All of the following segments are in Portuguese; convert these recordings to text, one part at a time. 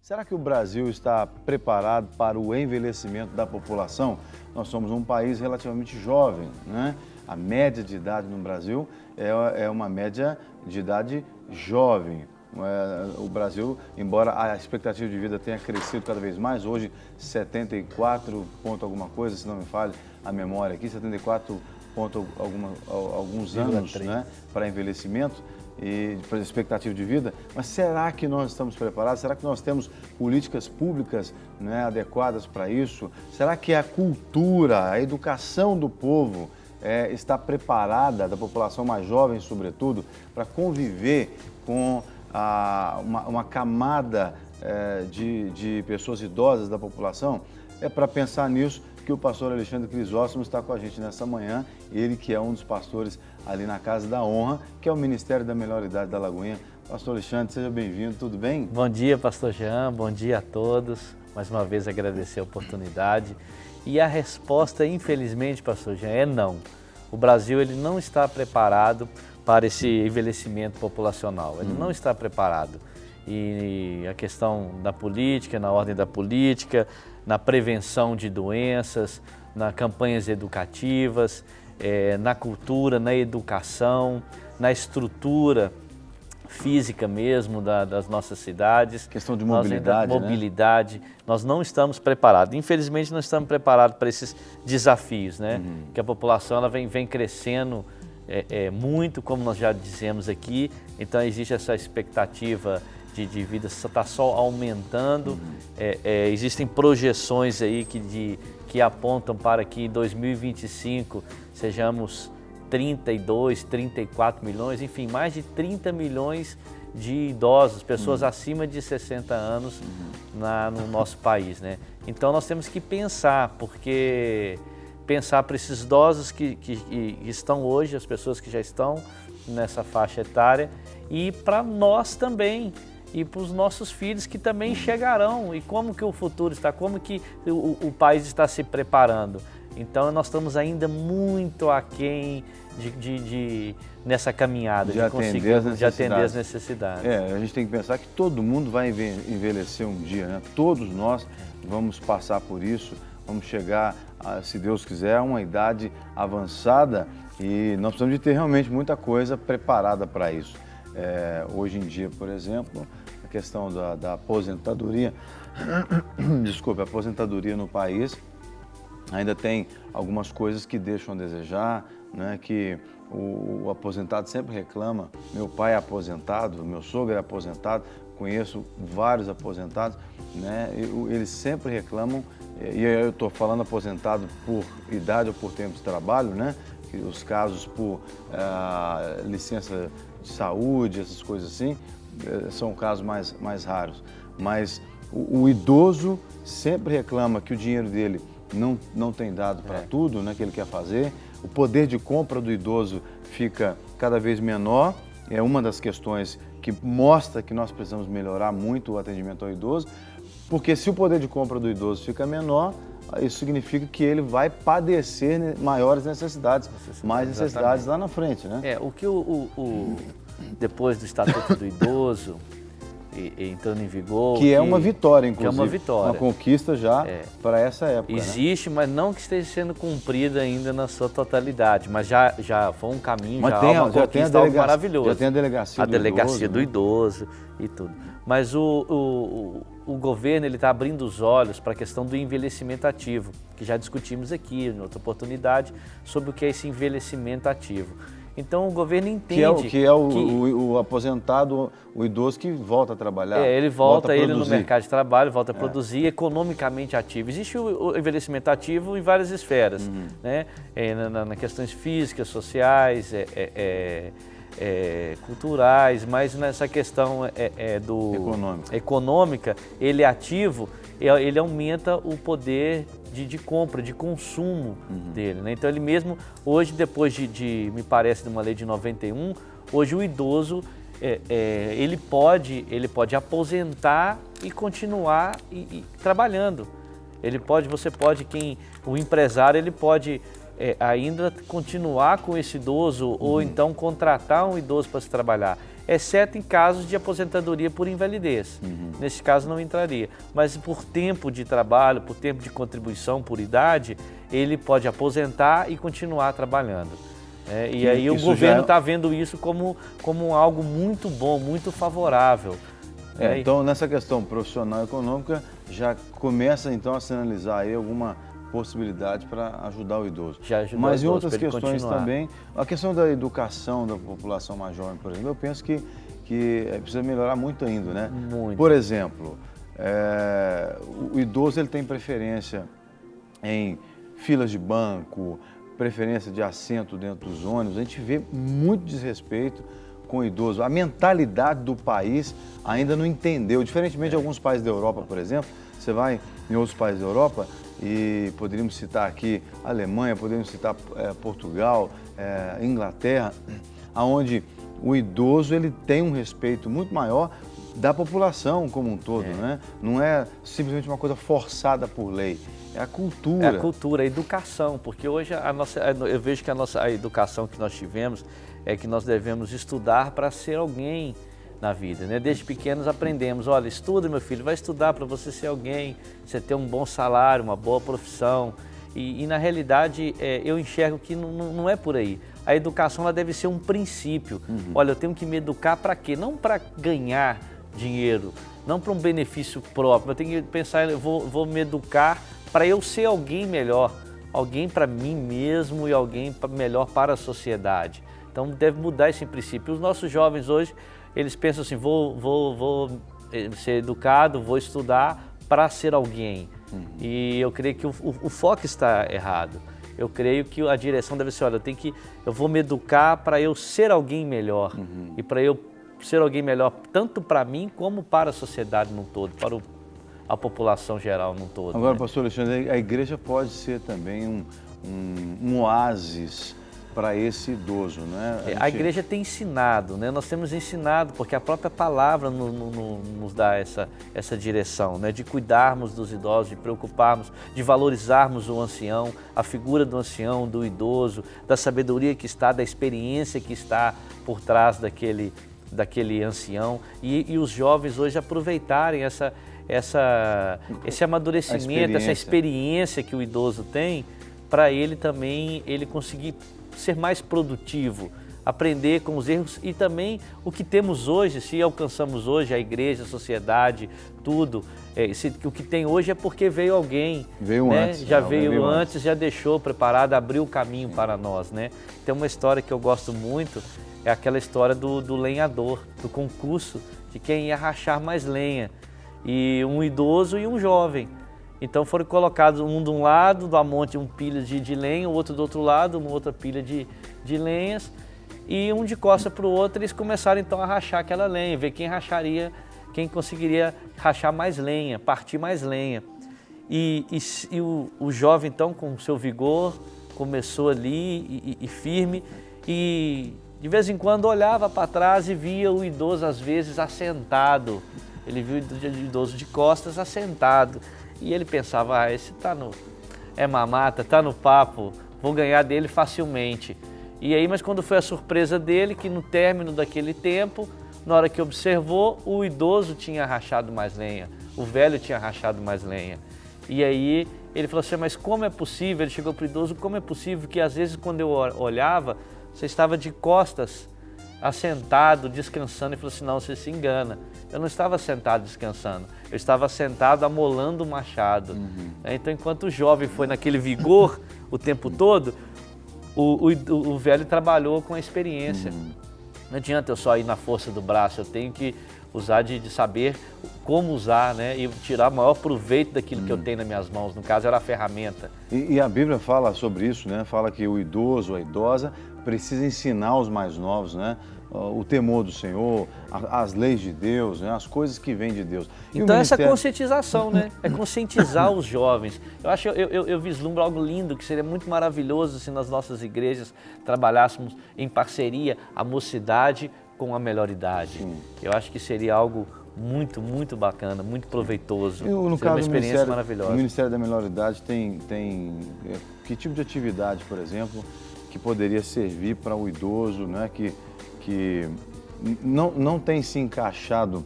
Será que o Brasil está preparado para o envelhecimento da população? Nós somos um país relativamente jovem, né? A média de idade no Brasil é uma média de idade jovem. O Brasil, embora a expectativa de vida tenha crescido cada vez mais, hoje 74 ponto alguma coisa, se não me falha a memória aqui, 74 ponto alguns anos, né, para envelhecimento e para expectativa de vida, mas será que nós estamos preparados? Será que nós temos políticas públicas, né, adequadas para isso? Será que a cultura, a educação do povo está preparada, da população mais jovem sobretudo, para conviver com uma camada de pessoas idosas da população? É para pensar nisso que o pastor Alexandre Crisóstomo está com a gente nessa manhã, ele que é um dos pastores ali na Casa da Honra, que é o Ministério da Melhor Idade da Lagoinha. Pastor Alexandre, seja bem-vindo, tudo bem? Bom dia, pastor Jean, bom dia a todos. Mais uma vez agradecer a oportunidade. E a resposta, infelizmente, pastor Jean, é não. O Brasil ele não está preparado para esse envelhecimento populacional, ele não está preparado. E a questão da política, na ordem da política, na prevenção de doenças, nas campanhas educativas, na cultura, na educação, na estrutura física mesmo das nossas cidades. Questão de mobilidade, mobilidade, né? Nós não estamos preparados. Infelizmente, não estamos preparados para esses desafios, né? Que a população ela vem crescendo muito, como nós já dizemos aqui. Então, existe essa expectativa de vida está só aumentando. Existem projeções aí que apontam para que em 2025 sejamos 32, 34 milhões, enfim, mais de 30 milhões de idosos, pessoas acima de 60 anos no nosso país, né? Então nós temos que pensar, pensar para esses idosos que estão hoje, as pessoas que já estão nessa faixa etária, e para nós também, e para os nossos filhos que também chegarão, e como que o futuro está, como que o país está se preparando. Então nós estamos ainda muito aquém nessa caminhada de atender as necessidades. A gente tem que pensar que todo mundo vai envelhecer um dia, né? Todos nós vamos passar por isso, vamos chegar, se Deus quiser, a uma idade avançada, e nós precisamos de ter realmente muita coisa preparada para isso. Hoje em dia, por exemplo, a questão da aposentadoria, desculpe, a aposentadoria no país ainda tem algumas coisas que deixam a desejar, né? Que o aposentado sempre reclama. Meu pai é aposentado, meu sogro é aposentado, conheço vários aposentados, né? Eles sempre reclamam, e eu estou falando aposentado por idade ou por tempo de trabalho, né? Os casos por licença de saúde, essas coisas assim, são casos mais raros. Mas o idoso sempre reclama que o dinheiro dele não tem dado para tudo, né, que ele quer fazer. O poder de compra do idoso fica cada vez menor. É uma das questões que mostra que nós precisamos melhorar muito o atendimento ao idoso, porque se o poder de compra do idoso fica menor, isso significa que ele vai padecer maiores necessidades, mais necessidades lá na frente, né? O que depois do Estatuto do Idoso entrando em vigor... Que é uma vitória, inclusive. Que é uma vitória. Uma conquista já para essa época. Existe, né? Mas não que esteja sendo cumprida ainda na sua totalidade, mas já foi um caminho, mas já tem algo maravilhoso. Já tem a delegacia do idoso e tudo. Mas o governo está abrindo os olhos para a questão do envelhecimento ativo, que já discutimos aqui em outra oportunidade, sobre o que é esse envelhecimento ativo. Então o governo entende que o aposentado, o idoso que volta a trabalhar. Ele volta no mercado de trabalho, volta a produzir, economicamente ativo. Existe o envelhecimento ativo em várias esferas, né? Na questões físicas, sociais, culturais, mas nessa questão econômica, ele é ativo, ele aumenta o poder de compra, de consumo dele, né? Então ele mesmo, hoje depois me parece, de uma lei de 91, hoje o idoso, ele pode aposentar e continuar trabalhando. O empresário ele pode ainda continuar com esse idoso ou então contratar um idoso para se trabalhar. exceto em casos de aposentadoria por invalidez. Nesse caso não entraria, mas por tempo de trabalho, por tempo de contribuição, por idade, ele pode aposentar e continuar trabalhando. E aí o governo está vendo isso como algo muito bom, muito favorável. Então, nessa questão profissional e econômica, já começa então a se analisar aí alguma possibilidade para ajudar o idoso. Mas em outras questões também, a questão da educação da população mais jovem, por exemplo, eu penso que precisa melhorar muito ainda, né? Muito. Por exemplo, o idoso ele tem preferência em filas de banco, preferência de assento dentro dos ônibus. A gente vê muito desrespeito com o idoso. A mentalidade do país ainda não entendeu, diferentemente de alguns países da Europa, por exemplo. Você vai em outros países da Europa e poderíamos citar aqui Alemanha, poderíamos citar Portugal, Inglaterra, onde o idoso ele tem um respeito muito maior da população como um todo, né? Não é simplesmente uma coisa forçada por lei, é a cultura. É a cultura, a educação, porque hoje eu vejo que a educação que nós tivemos é que nós devemos estudar para ser alguém na vida, né? Desde pequenos aprendemos, olha, estuda meu filho, vai estudar para você ser alguém, você ter um bom salário, uma boa profissão. E na realidade eu enxergo que não é por aí. A educação ela deve ser um princípio. Olha, eu tenho que me educar para quê? Não para ganhar dinheiro, não para um benefício próprio. Eu tenho que pensar, eu vou me educar para eu ser alguém melhor, alguém para mim mesmo e alguém melhor para a sociedade. Então deve mudar esse princípio. Os nossos jovens hoje, eles pensam assim, vou ser educado, vou estudar para ser alguém. E eu creio que o foco está errado. Eu creio que a direção deve ser, olha, eu vou me educar para eu ser alguém melhor. E para eu ser alguém melhor tanto para mim como para a sociedade num todo, para a população geral num todo. Agora, né? pastor Alexandre, a igreja pode ser também um oásis para esse idoso, né? A igreja tem ensinado, né? Nós temos ensinado, porque a própria palavra nos dá essa direção, né? De cuidarmos dos idosos, de preocuparmos, de valorizarmos o ancião, a figura do ancião, do idoso, da sabedoria que está, da experiência que está por trás daquele ancião. E os jovens hoje aproveitarem esse amadurecimento, essa experiência que o idoso tem, para ele também conseguir ser mais produtivo, aprender com os erros e também o que temos hoje, se alcançamos hoje, a igreja, a sociedade, tudo, o que tem hoje é porque veio alguém, veio né? antes, já veio antes, já deixou preparado, abriu o caminho para nós, né? Tem uma história que eu gosto muito, é aquela história do lenhador, do concurso de quem ia rachar mais lenha, e um idoso e um jovem. Então foram colocados um de um lado, do monte, um pilha de lenha, o outro do outro lado, uma outra pilha de lenhas, e um de costas para o outro. Eles começaram então a rachar aquela lenha, ver quem conseguiria rachar mais lenha, partir mais lenha. E o jovem então, com o seu vigor, começou ali e firme, e de vez em quando olhava para trás e via o idoso às vezes assentado. Ele viu o idoso de costas assentado. E ele pensava, esse é mamata, tá no papo, vou ganhar dele facilmente. E aí, mas quando foi a surpresa dele, que no término daquele tempo, na hora que observou, o idoso tinha rachado mais lenha, o velho tinha rachado mais lenha. E aí ele falou assim, mas como é possível, ele chegou para o idoso, como é possível que às vezes quando eu olhava, você estava de costas, assentado, descansando, e falou assim, não, você se engana. Eu não estava sentado descansando, eu estava sentado amolando o machado. Então, enquanto o jovem foi naquele vigor o tempo todo, o velho trabalhou com a experiência. Não adianta eu só ir na força do braço, eu tenho que usar de saber como usar, né? E tirar o maior proveito daquilo que eu tenho nas minhas mãos. No caso, era a ferramenta. E a Bíblia fala sobre isso, né? Fala que o idoso, a idosa, precisa ensinar os mais novos, né? O temor do Senhor, as leis de Deus, né? As coisas que vêm de Deus. Então essa conscientização, né? É conscientizar os jovens. Eu vislumbro algo lindo, que seria muito maravilhoso se nas nossas igrejas trabalhássemos em parceria a mocidade com a melhor idade. Sim. Eu acho que seria algo muito, muito bacana, muito proveitoso. No caso, uma experiência maravilhosa. O Ministério da Melhor Idade tem que tipo de atividade, por exemplo, que poderia servir para o idoso, né? Que não tem se encaixado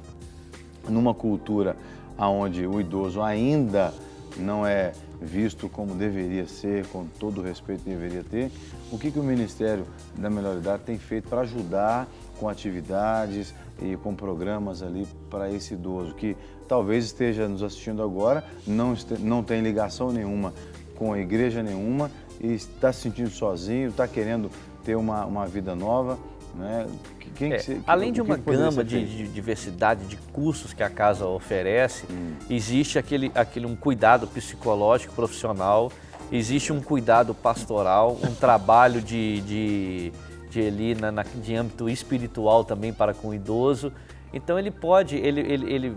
numa cultura onde o idoso ainda não é visto como deveria ser, com todo o respeito que deveria ter. O que o Ministério da Melhor Idade tem feito para ajudar com atividades e com programas ali para esse idoso que talvez esteja nos assistindo agora, não tem ligação nenhuma com a igreja nenhuma e está se sentindo sozinho, está querendo ter uma vida nova, né? Além de uma gama de diversidade de cursos que a casa oferece, existe um cuidado psicológico profissional, existe um cuidado pastoral, um trabalho de âmbito espiritual também para com o idoso. Então ele pode, ele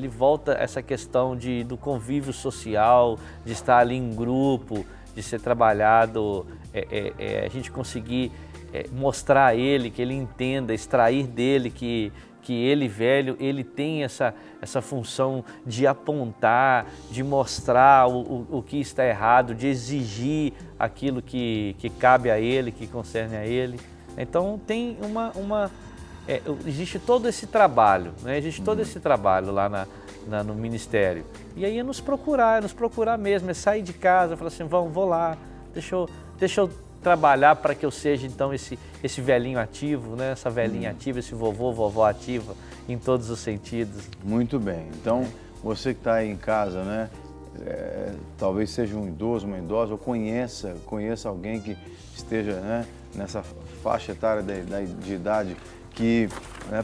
volta essa questão do convívio social, de estar ali em grupo, de ser trabalhado, a gente conseguir mostrar a ele, que ele entenda, extrair dele que ele velho, ele tem essa função de apontar, de mostrar o que está errado, de exigir aquilo que cabe a ele, que concerne a ele. Então tem existe todo esse trabalho, né? Existe todo esse trabalho lá no Ministério. E aí é nos procurar mesmo, é sair de casa, falar assim, vou lá, deixa eu trabalhar para que eu seja então esse velhinho ativo, né? Essa velhinha ativa, esse vovó ativa em todos os sentidos. Muito bem. Então, você que está aí em casa, né? Talvez seja um idoso, uma idosa, ou conheça alguém que esteja, né, nessa faixa etária de idade que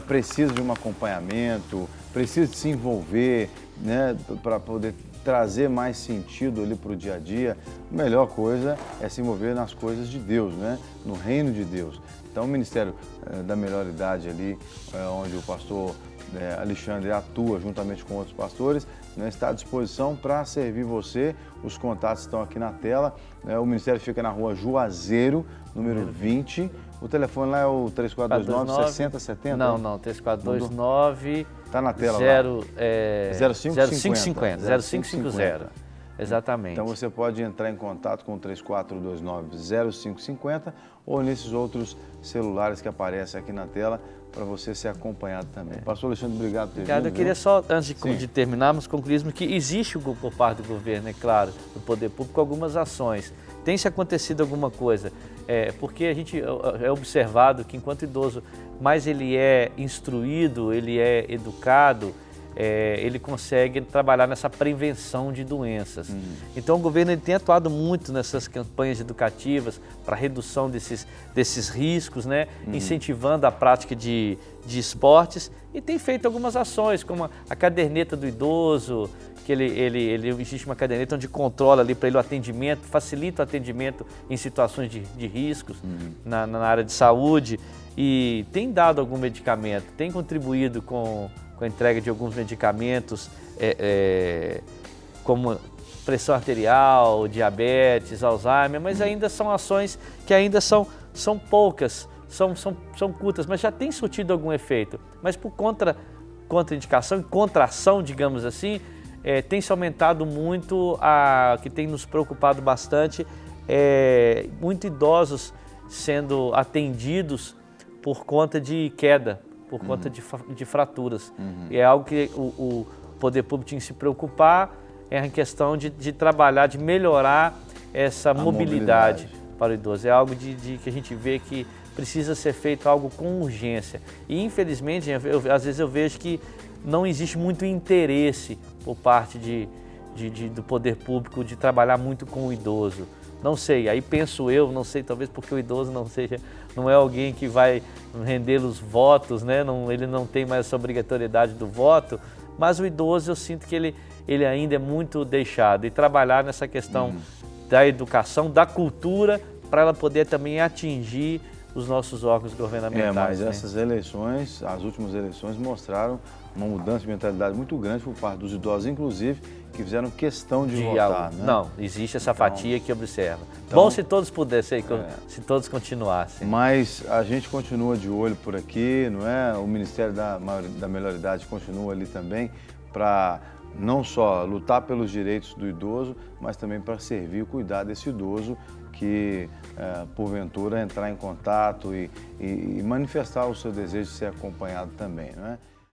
precisa de um acompanhamento, precisa de se envolver, né, para poder trazer mais sentido ali para o dia a dia. A melhor coisa é se envolver nas coisas de Deus, né? No reino de Deus. Então o Ministério da Melhor Idade ali, onde o pastor Alexandre atua juntamente com outros pastores, né, está à disposição para servir você. Os contatos estão aqui na tela. O Ministério fica na rua Juazeiro, número 20. O telefone lá é o 3429-6070? Não, 3429... Está na tela 0550. Exatamente. Então você pode entrar em contato com o 3429-0550 ou nesses outros celulares que aparecem aqui na tela para você ser acompanhado também. Pastor Alexandre, obrigado por ter vindo. Eu queria só, antes de terminarmos, concluirmos que existe por parte do governo, é claro, do poder público, algumas ações. Tem se acontecido alguma coisa, porque a gente é observado que enquanto idoso mais ele é instruído, ele é educado, ele consegue trabalhar nessa prevenção de doenças. Então o governo ele tem atuado muito nessas campanhas educativas para redução desses riscos, né? Incentivando a prática de esportes e tem feito algumas ações, como a caderneta do idoso, que existe uma caderneta onde controla ali para ele o atendimento, facilita o atendimento em situações de riscos na área de saúde e tem dado algum medicamento, tem contribuído com a entrega de alguns medicamentos, como pressão arterial, diabetes, Alzheimer, mas ainda são ações que ainda são poucas, são curtas, mas já tem surtido algum efeito. Mas por contraindicação e contração, digamos assim, tem se aumentado muito, que tem nos preocupado bastante, muito idosos sendo atendidos por conta de queda, por conta de fraturas. E é algo que o poder público tinha que se preocupar, é a questão de trabalhar, de melhorar essa mobilidade para o idoso. É algo que a gente vê que precisa ser feito algo com urgência. E infelizmente, às vezes eu vejo que não existe muito interesse por parte do poder público de trabalhar muito com o idoso. Não sei, aí penso eu, não sei, talvez porque o idoso não é alguém que vai render os votos, né? Ele não tem mais essa obrigatoriedade do voto, mas o idoso eu sinto que ele ainda é muito deixado. E trabalhar nessa questão da educação, da cultura, para ela poder também atingir os nossos órgãos governamentais. Mas né? essas eleições, as últimas eleições mostraram uma mudança de mentalidade muito grande por parte dos idosos, inclusive, que fizeram questão de votar. Né? Não, existe essa fatia que observa. Bom se todos pudessem, se todos continuassem. Mas a gente continua de olho por aqui, não é? O Ministério da Melhor Idade continua ali também para não só lutar pelos direitos do idoso, mas também para servir e cuidar desse idoso que, porventura, entrar em contato e manifestar o seu desejo de ser acompanhado também, não é?